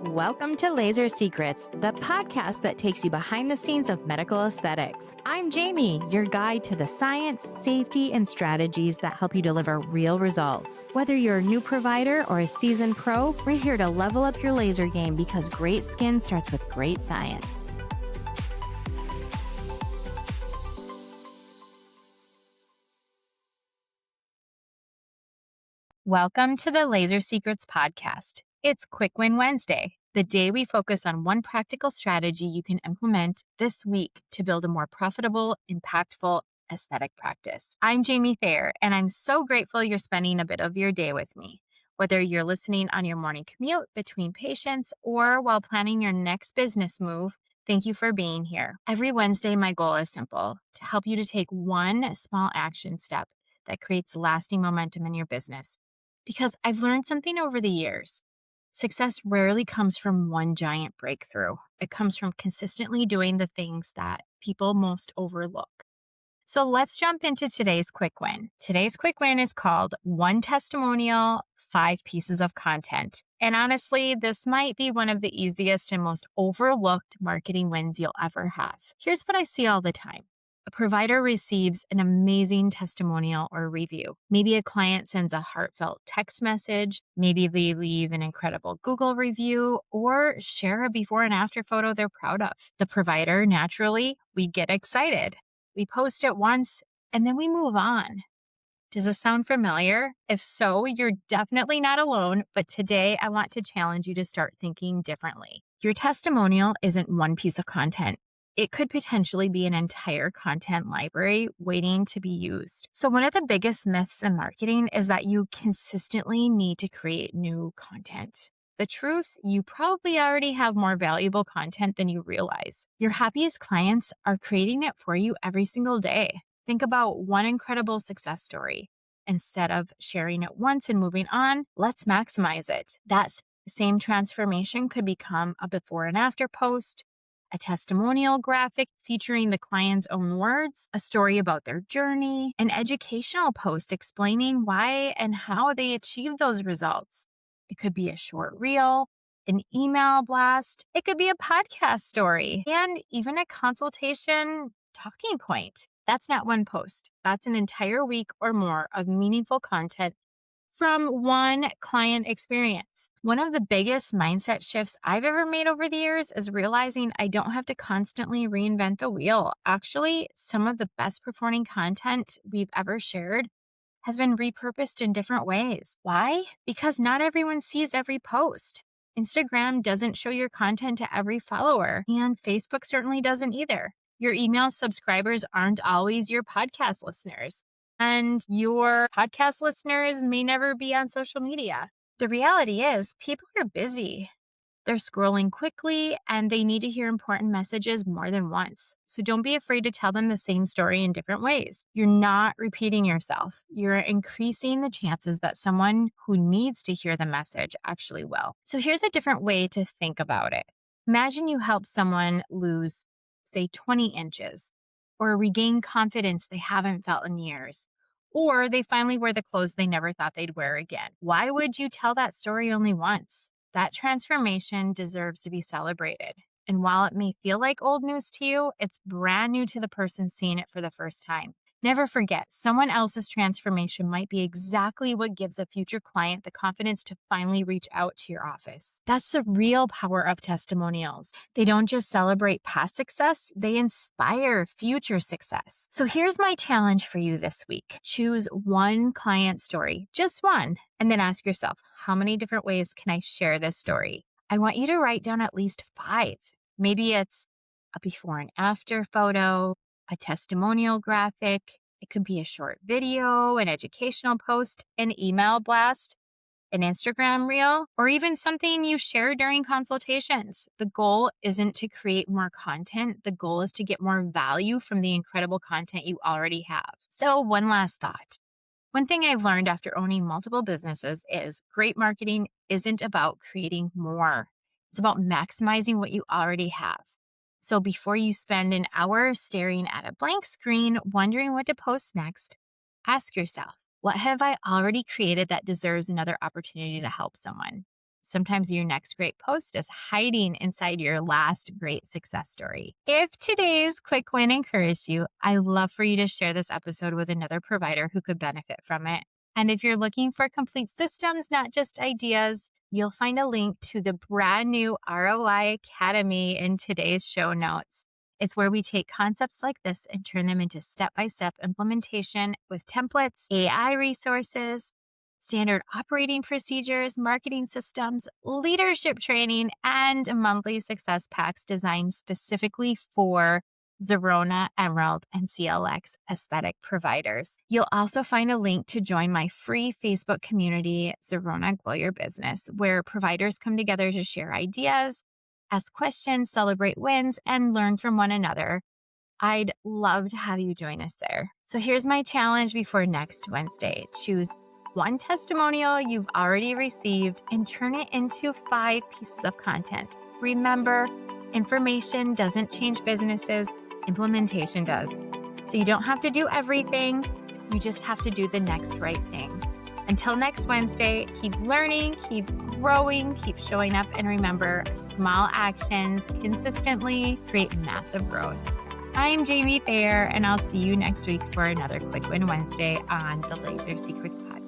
Welcome to Laser Secrets, the podcast that takes you behind the scenes of medical aesthetics. I'm Jamie, your guide to the science, safety, and strategies that help you deliver real results. Whether you're a new provider or a seasoned pro, we're here to level up your laser game because great skin starts with great science. Welcome to the Laser Secrets podcast. It's Quick Win Wednesday, the day we focus on one practical strategy you can implement this week to build a more profitable, impactful aesthetic practice. I'm Jamie Thayer, and I'm so grateful you're spending a bit of your day with me. Whether you're listening on your morning commute between patients or while planning your next business move, thank you for being here. Every Wednesday, my goal is simple: to help you to take one small action step that creates lasting momentum in your business. Because I've learned something over the years. Success rarely comes from one giant breakthrough. It comes from consistently doing the things that people most overlook. So let's jump into today's quick win. Today's quick win is called One Testimonial, 5 Pieces of Content. And honestly, this might be one of the easiest and most overlooked marketing wins you'll ever have. Here's what I see all the time. A provider receives an amazing testimonial or review. Maybe a client sends a heartfelt text message. Maybe they leave an incredible Google review or share a before and after photo they're proud of. The provider, naturally, we get excited. We post it once and then we move on. Does this sound familiar? If so, you're definitely not alone, but today I want to challenge you to start thinking differently. Your testimonial isn't one piece of content. It could potentially be an entire content library waiting to be used. So one of the biggest myths in marketing is that you consistently need to create new content. The truth, you probably already have more valuable content than you realize. Your happiest clients are creating it for you every single day. Think about one incredible success story. Instead of sharing it once and moving on, let's maximize it. That same transformation could become a before and after post, a testimonial graphic featuring the client's own words, a story about their journey, an educational post explaining why and how they achieved those results. It could be a short reel, an email blast, it could be a podcast story, and even a consultation talking point. That's not one post. That's an entire week or more of meaningful content from one client experience. One of the biggest mindset shifts I've ever made over the years is realizing I don't have to constantly reinvent the wheel. Actually, some of the best performing content we've ever shared has been repurposed in different ways. Why? Because not everyone sees every post. Instagram doesn't show your content to every follower, and Facebook certainly doesn't either. Your email subscribers aren't always your podcast listeners. And your podcast listeners may never be on social media. The reality is, people are busy. They're scrolling quickly and they need to hear important messages more than once. So don't be afraid to tell them the same story in different ways. You're not repeating yourself. You're increasing the chances that someone who needs to hear the message actually will. So here's a different way to think about it. Imagine you help someone lose, say, 20 inches. Or regain confidence they haven't felt in years, or they finally wear the clothes they never thought they'd wear again. Why would you tell that story only once? That transformation deserves to be celebrated. And while it may feel like old news to you, it's brand new to the person seeing it for the first time. Never forget, someone else's transformation might be exactly what gives a future client the confidence to finally reach out to your office. That's the real power of testimonials. They don't just celebrate past success, they inspire future success. So here's my challenge for you this week. Choose one client story, just one, and then ask yourself, how many different ways can I share this story? I want you to write down at least 5. Maybe it's a before and after photo, a testimonial graphic. It could be a short video, an educational post, an email blast, an Instagram reel, or even something you share during consultations. The goal isn't to create more content. The goal is to get more value from the incredible content you already have. So one last thought. One thing I've learned after owning multiple businesses is great marketing isn't about creating more. It's about maximizing what you already have. So before you spend an hour staring at a blank screen, wondering what to post next, ask yourself, what have I already created that deserves another opportunity to help someone? Sometimes your next great post is hiding inside your last great success story. If today's quick win encouraged you, I'd love for you to share this episode with another provider who could benefit from it. And if you're looking for complete systems, not just ideas, you'll find a link to the brand new ROI Academy in today's show notes. It's where we take concepts like this and turn them into step-by-step implementation with templates, AI resources, standard operating procedures, marketing systems, leadership training, and monthly success packs designed specifically for Zerona, Emerald, and CLX aesthetic providers. You'll also find a link to join my free Facebook community, Zerona Grow Your Business, where providers come together to share ideas, ask questions, celebrate wins, and learn from one another. I'd love to have you join us there. So here's my challenge before next Wednesday. Choose one testimonial you've already received and turn it into 5 pieces of content. Remember, information doesn't change businesses, implementation does. So you don't have to do everything, you just have to do the next right thing. Until next Wednesday, keep learning, keep growing, keep showing up, and remember, small actions consistently create massive growth. I'm Jamie Thayer, and I'll see you next week for another Quick Win Wednesday on the Laser Secrets Podcast.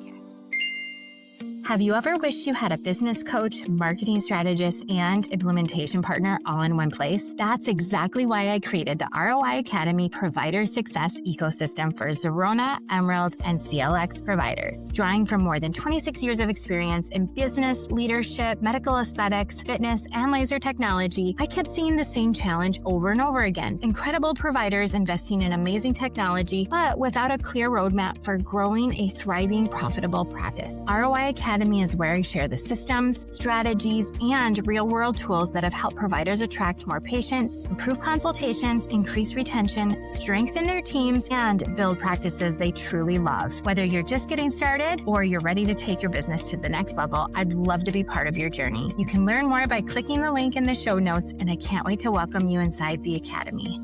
Have you ever wished you had a business coach, marketing strategist, and implementation partner all in one place? That's exactly why I created the ROI Academy Provider Success Ecosystem for Zerona, Emerald, and CLX providers. Drawing from more than 26 years of experience in business, leadership, medical aesthetics, fitness, and laser technology, I kept seeing the same challenge over and over again. Incredible providers investing in amazing technology, but without a clear roadmap for growing a thriving, profitable practice. ROI Academy is where I share the systems, strategies, and real-world tools that have helped providers attract more patients, improve consultations, increase retention, strengthen their teams, and build practices they truly love. Whether you're just getting started or you're ready to take your business to the next level, I'd love to be part of your journey. You can learn more by clicking the link in the show notes, and I can't wait to welcome you inside the Academy.